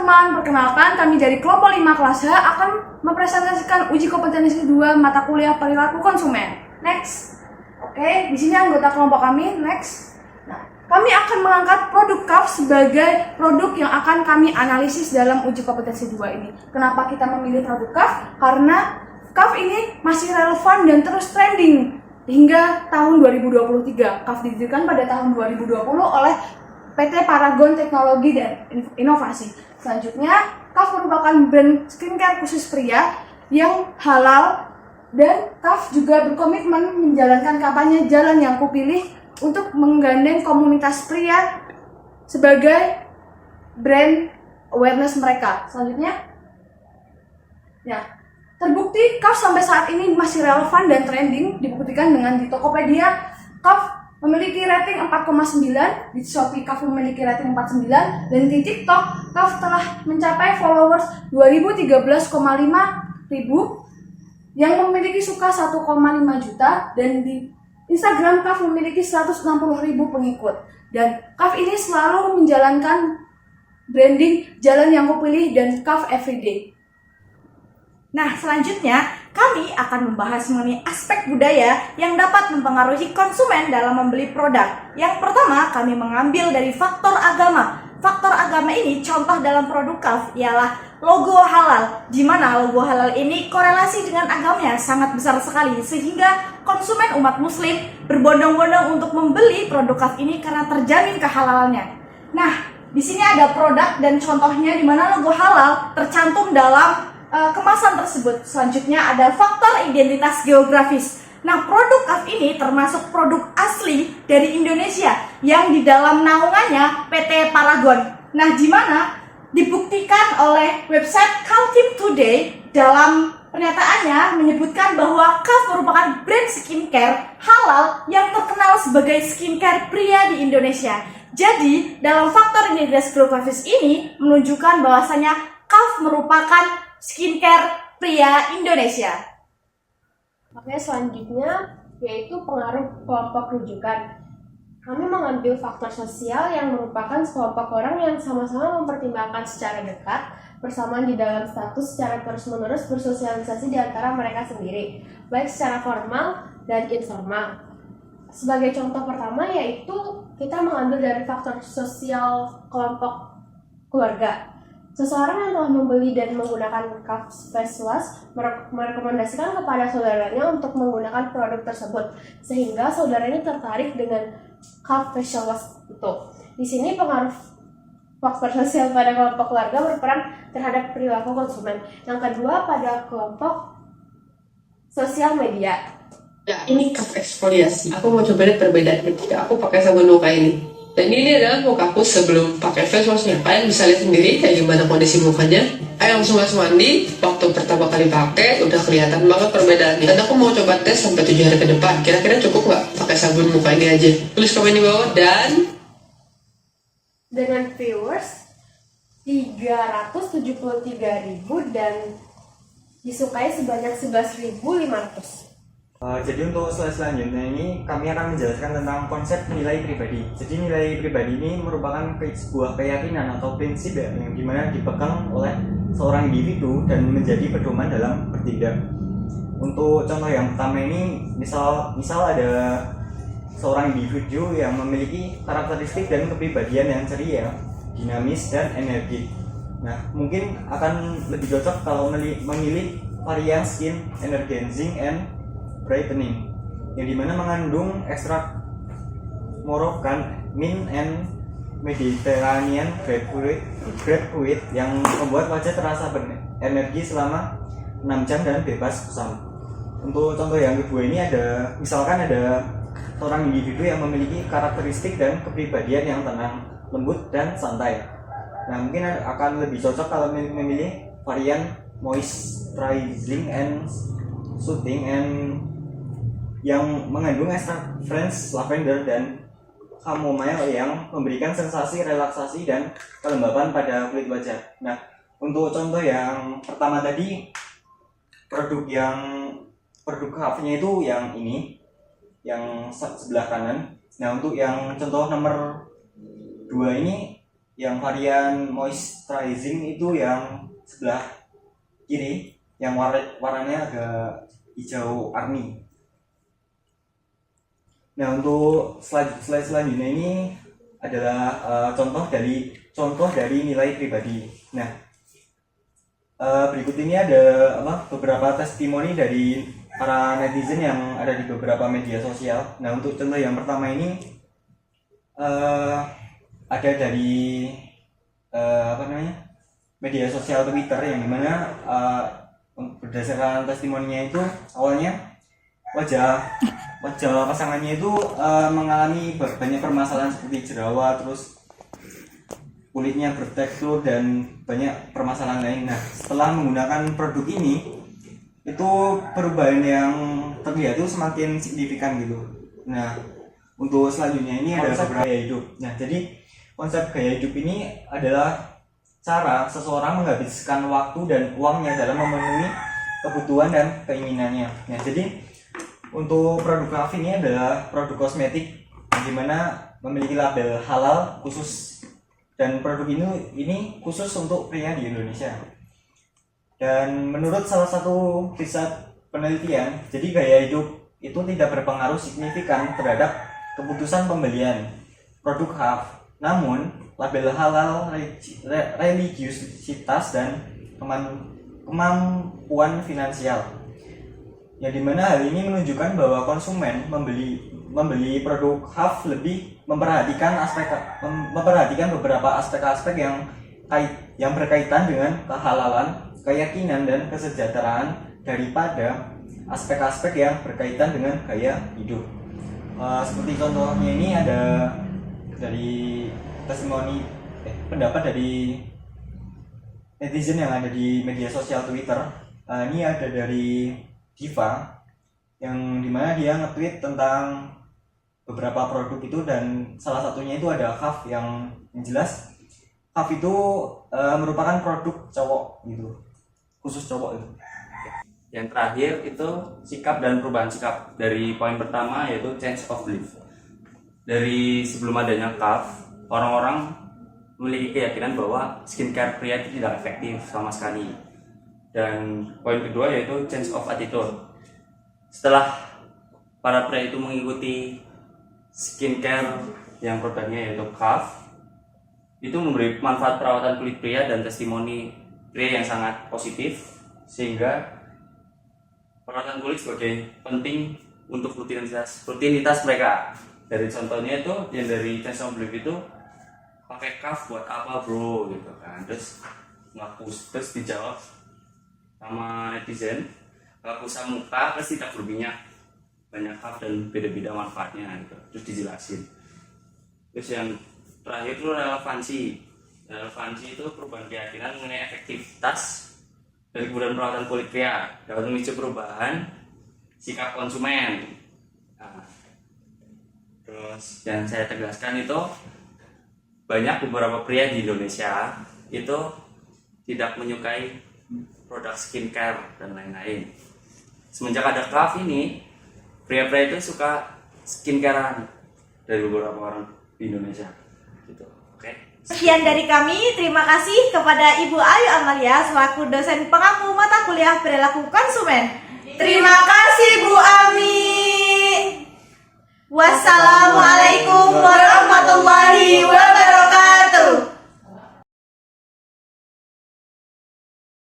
teman-teman, perkenalkan kami dari kelompok 5 kelas H akan mempresentasikan uji kompetensi 2 mata kuliah perilaku konsumen. Next. Oke, di sini anggota kelompok kami. Next. Nah, kami akan mengangkat produk CAF sebagai produk yang akan kami analisis dalam uji kompetensi 2 ini. Kenapa kita memilih produk CAF? Karena CAF ini masih relevan dan terus trending hingga tahun 2023. CAF didirikan pada tahun 2020 oleh PT Paragon Teknologi dan Inovasi. Selanjutnya, CAF merupakan brand skincare khusus pria yang halal, dan CAF juga berkomitmen menjalankan kampanye Jalan Yang Kupilih untuk menggandeng komunitas pria sebagai brand awareness mereka. Selanjutnya, ya, terbukti CAF sampai saat ini masih relevan dan trending, dibuktikan dengan di Tokopedia CAF memiliki rating 4,9, di Shopee CAF memiliki rating 49, dan di TikTok CAF telah mencapai followers 2013,5 ribu yang memiliki suka 1,5 juta, dan di Instagram CAF memiliki 160 ribu pengikut. Dan CAF ini selalu menjalankan branding Jalan Yang Kupilih dan CAF Everyday. Nah, selanjutnya kami akan membahas mengenai aspek budaya yang dapat mempengaruhi konsumen dalam membeli produk. Yang pertama, kami mengambil dari faktor agama. Faktor agama ini contoh dalam produk CAF ialah logo halal, di mana logo halal ini korelasi dengan agamanya sangat besar sekali, sehingga konsumen umat muslim berbondong-bondong untuk membeli produk CAF ini karena terjamin kehalalannya. Nah, di sini ada produk dan contohnya di mana logo halal tercantum dalam kemasan tersebut. Selanjutnya ada faktor identitas geografis. Nah, produk CAF ini termasuk produk asli dari Indonesia yang di dalam naungannya PT Paragon. Nah, di mana dibuktikan oleh website Kaltim Today dalam pernyataannya menyebutkan bahwa CAF merupakan brand skincare halal yang terkenal sebagai skincare pria di Indonesia. Jadi, dalam faktor identitas geografis ini menunjukkan bahwasanya CAF merupakan skincare pria Indonesia. Oke, selanjutnya yaitu pengaruh kelompok rujukan. Kami mengambil faktor sosial yang merupakan sekelompok orang yang sama-sama mempertimbangkan secara dekat bersamaan di dalam status secara terus-menerus bersosialisasi di antara mereka sendiri, baik secara formal dan informal. Sebagai contoh pertama yaitu kita mengambil dari faktor sosial kelompok keluarga. Seseorang yang telah membeli dan menggunakan CAF face wash merekomendasikan kepada saudaranya untuk menggunakan produk tersebut, sehingga saudaranya tertarik dengan CAF facial wash itu. Di sini pengaruh faktor sosial pada kelompok keluarga berperan terhadap perilaku konsumen. Yang kedua, pada kelompok sosial media. Ya, ini CAF eksfoliasi. Aku mau coba lihat perbedaan ketika aku pakai sabun muka ini. Dan ini adalah mukaku sebelum pakai face washnya. Kalian bisa lihat sendiri kayak gimana kondisi mukanya. Ayo langsung mandi. Waktu pertama kali pakai udah kelihatan banget perbedaannya. Dan aku mau coba tes sampai 7 hari ke depan. Kira-kira cukup nggak pakai sabun muka ini aja? Tulis komen di bawah. Dan dengan viewers 373.000 dan disukai sebanyak 11.500. Jadi untuk slide selanjutnya ini kami akan menjelaskan tentang konsep nilai pribadi. Jadi nilai pribadi ini merupakan sebuah keyakinan atau prinsip yang dimana dipegang oleh seorang individu dan menjadi pedoman dalam bertindak. Untuk contoh yang pertama ini, misal ada seorang individu yang memiliki karakteristik dan kepribadian yang ceria, dinamis dan energik. Nah, mungkin akan lebih cocok kalau memilih varian skin enhancing and brightening, yang dimana mengandung ekstrak Moroccan mint and Mediterranean grapefruit yang membuat wajah terasa berenergi selama 6 jam dan bebas kusam. Untuk contoh yang kedua ini misalkan ada seorang individu yang memiliki karakteristik dan kepribadian yang tenang, lembut dan santai. Nah, mungkin akan lebih cocok kalau memilih varian moisturizing and soothing and yang mengandung ekstrak French lavender dan chamomile yang memberikan sensasi relaksasi dan kelembapan pada kulit wajah. Nah, untuk contoh yang pertama tadi, produk CAF-nya itu yang ini, yang sebelah kanan. Nah, untuk yang contoh nomor 2 ini Yang varian moisturizing itu yang sebelah kiri, yang warnanya agak hijau army. Nah, untuk slide selanjutnya ini adalah contoh dari nilai pribadi. Nah, berikut ini ada beberapa testimoni dari para netizen yang ada di beberapa media sosial. Nah, untuk contoh yang pertama ini ada dari media sosial Twitter, yang dimana berdasarkan testimoninya itu awalnya wajah pasangannya itu mengalami banyak permasalahan seperti jerawat, terus kulitnya bertekstur dan banyak permasalahan lain. Nah, setelah menggunakan produk ini, itu perubahan yang terlihat itu semakin signifikan gitu. Nah, untuk selanjutnya ini ada konsep gaya hidup. Nah, jadi konsep gaya hidup ini adalah cara seseorang menghabiskan waktu dan uangnya dalam memenuhi kebutuhan dan keinginannya. Nah, jadi untuk produk Kaf ini adalah produk kosmetik yang dimana memiliki label halal khusus, dan produk ini khusus untuk pria di Indonesia. Dan menurut salah satu riset penelitian, jadi gaya hidup itu tidak berpengaruh signifikan terhadap keputusan pembelian produk Kaf. Namun, label halal, religiusitas, dan kemampuan finansial, yang dimana hal ini menunjukkan bahwa konsumen membeli produk Kaf lebih memperhatikan beberapa aspek-aspek yang berkaitan dengan kehalalan, keyakinan, dan kesejahteraan daripada aspek-aspek yang berkaitan dengan gaya hidup. Seperti contohnya ini ada dari testimoni pendapat dari netizen yang ada di media sosial Twitter. Ini ada dari Diva, yang dimana dia nge-tweet tentang beberapa produk itu, dan salah satunya itu ada Kaf, yang jelas Kaf itu merupakan produk cowok gitu, khusus cowok itu. Yang terakhir itu sikap dan perubahan sikap. Dari poin pertama yaitu change of belief. Dari sebelum adanya Kaf, orang-orang memiliki keyakinan bahwa skincare pria itu tidak efektif sama sekali. Dan poin kedua yaitu change of attitude. Setelah para pria itu mengikuti skincare yang produknya yaitu Kaf, itu memberi manfaat perawatan kulit pria dan testimoni pria yang sangat positif, sehingga perawatan kulit sebagai penting untuk rutinitas mereka. Dari contohnya itu yang dari change of belief itu, pakai Kaf buat apa bro gitu kan, terus ngapus, terus dijawab sama netizen, pulsa muka terus tidak berminyak, banyak Kaf dan beda-beda manfaatnya gitu, terus dijelasin. Terus yang terakhir itu relevansi itu perubahan keyakinan mengenai efektivitas dari kemudahan perawatan kulit pria dapat memicu perubahan sikap konsumen. Nah, terus yang saya tegaskan itu banyak beberapa pria di Indonesia itu tidak menyukai produk skincare dan lain-lain. Semenjak ada Kaf ini, pria-pria itu suka skincarean dari beberapa orang di Indonesia. Gitu. Oke. Sekian dari kami, terima kasih kepada Ibu Ayu Amalia selaku dosen pengampu mata kuliah perilaku konsumen. Terima kasih Bu Ami. Wassalamualaikum.